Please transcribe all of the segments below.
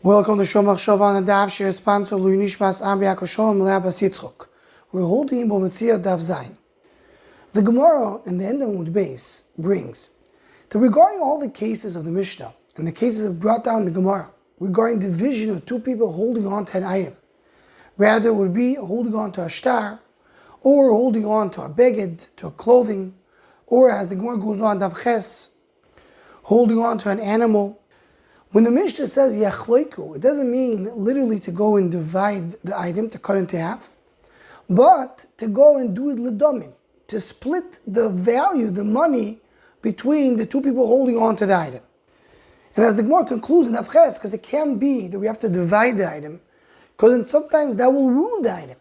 Welcome to Shlomo Hamelech on the Daf Shir sponsor Mishpat Shlomo Hamelech. We're holding in Metziah Daf Zayin. The Gemara in the end of the base brings that regarding all the cases of the Mishnah and the cases that brought down the Gemara regarding division of two people holding on to an item, rather it would be holding on to a star, or holding on to a beged, to a clothing, or as the Gemara goes on Daf Ches, holding on to an animal. When the Mishnah says yachloiku, it doesn't mean literally to go and divide the item, to cut into half, but to go and do it ledomim, to split the value, the money, between the two people holding on to the item. And as the Gemara concludes in Avches, because it can be that we have to divide the item, because then sometimes that will ruin the item.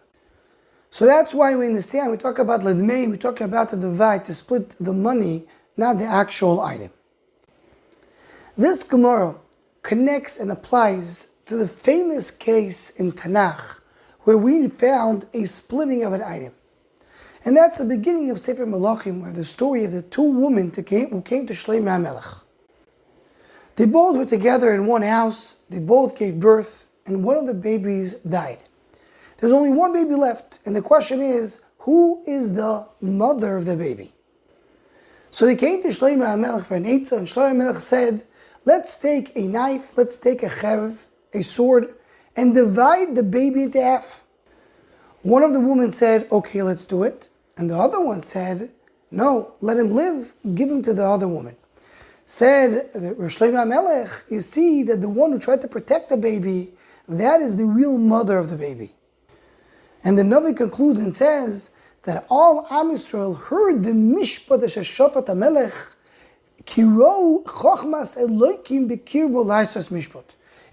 So that's why we understand, we talk about ledmei, we talk about to divide, to split the money, not the actual item. This Gemara connects and applies to the famous case in Tanakh where we found a splitting of an item. And that's the beginning of Sefer Melachim, where the story of the two women who came to Shlomo Hamelech. They both were together in one house, they both gave birth, and one of the babies died. There's only one baby left, and the question is, who is the mother of the baby? So they came to Shlomo Hamelech for an eitzah, and Shlomo Hamelech said, let's take a knife, let's take a cherev, a sword, and divide the baby into half. One of the women said, okay, let's do it. And the other one said, no, let him live, give him to the other woman. Said Shlomo Hamelech, you see that the one who tried to protect the baby, that is the real mother of the baby. And the Navi concludes and says that all Am Yisrael heard the Mishpat Shafat HaMelech, Kiro Chochmas Elokim Bekirbo Laisas Mishpat.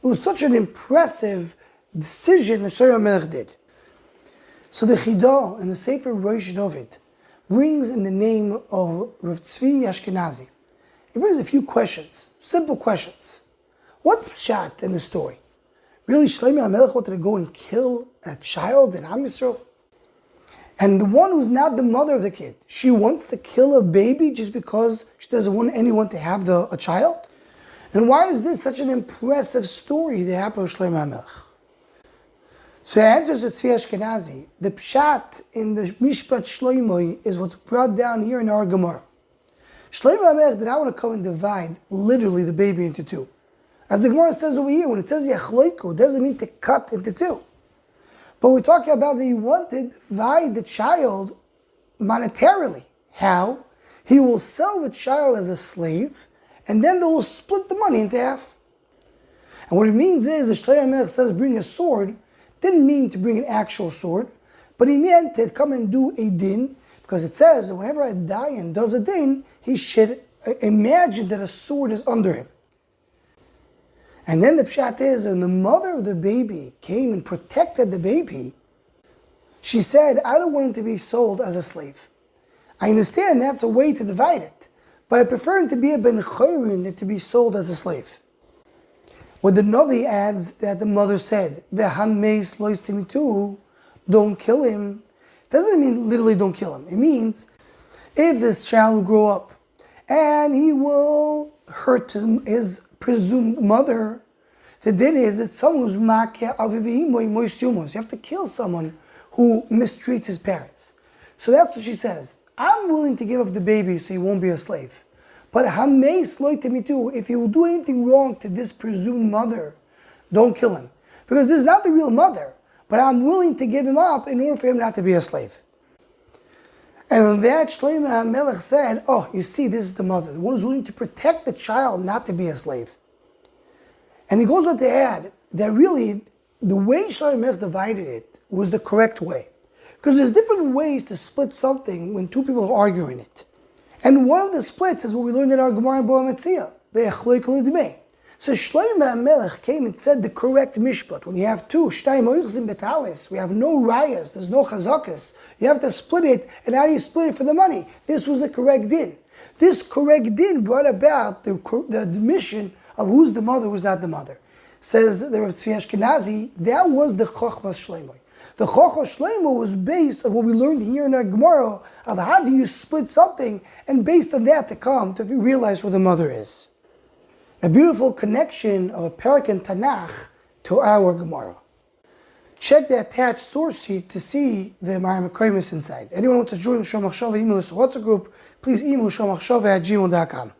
It was such an impressive decision that Shlomo Hamelech did. So the Chidah and the Sefer Rosh David brings in the name of Rav Tzvi Ashkenazi. He brings a few questions, simple questions. What's pshat in the story? Really, Shlomo Hamelech wanted to go and kill a child in Am Yisrael? And the one who's not the mother of the kid, she wants to kill a baby just because she doesn't want anyone to have a child? And why is this such an impressive story that happened with Shlomo Hamelech? So the answer is Tzvi Ashkenazi. The pshat in the Mishpat Shlomo is what's brought down here in our Gemara. Shlomo Hamelech did not want to come and divide literally the baby into two. As the Gemara says over here, when it says yachloiku, it doesn't mean to cut into two. But we're talking about that he wanted to divide the child monetarily. How? He will sell the child as a slave, and then they will split the money into half. And what it means is, the Shlomo Hamelech says bring a sword, didn't mean to bring an actual sword, but he meant to come and do a din, because it says that whenever a dayan does a din, he should imagine that a sword is under him. And then the pshat is, when the mother of the baby came and protected the baby, she said, I don't want him to be sold as a slave. I understand that's a way to divide it, but I prefer him to be a ben chayrin than to be sold as a slave. When the Navi adds that the mother said, V'hameis lo yisimitu, don't kill him, doesn't mean literally don't kill him. It means if this child will grow up and he will hurt his presumed mother, the din is that someone who's makeh avivim moisumos. You have to kill someone who mistreats his parents. So that's what she says. I'm willing to give up the baby so he won't be a slave. But hameis lo temitu, if he will do anything wrong to this presumed mother, don't kill him. Because this is not the real mother, but I'm willing to give him up in order for him not to be a slave. And on that, Shlomo Hamelech said, oh, you see, this is the mother, the one who's willing to protect the child not to be a slave. And he goes on to add that really, the way Shlomo Hamelech divided it was the correct way. Because there's different ways to split something when two people are arguing it. And one of the splits is what we learned in our Gemara in Bava Metziah, the yachloiku ledmei. So Shlomo Hamelech came and said the correct mishpat. When you have two, shtayim oichzim betalis, we have no rayas, there's no chazakas. You have to split it, and how do you split it for the money? This was the correct din. This correct din brought about the admission of who's the mother, who's not the mother. Says the Rav Tzvi Ashkenazi, that was the chochmas Shlomo. The chochmas Shlomo was based on what we learned here in our Gemara of how do you split something, and based on that to come to realize who the mother is. A beautiful connection of a parak in Tanakh to our Gemara. Check the attached source sheet to see the Marim Koimis inside. Anyone wants to join the Shlomo Hamelech email list or WhatsApp group, please email shlomohachshava@gmail.com.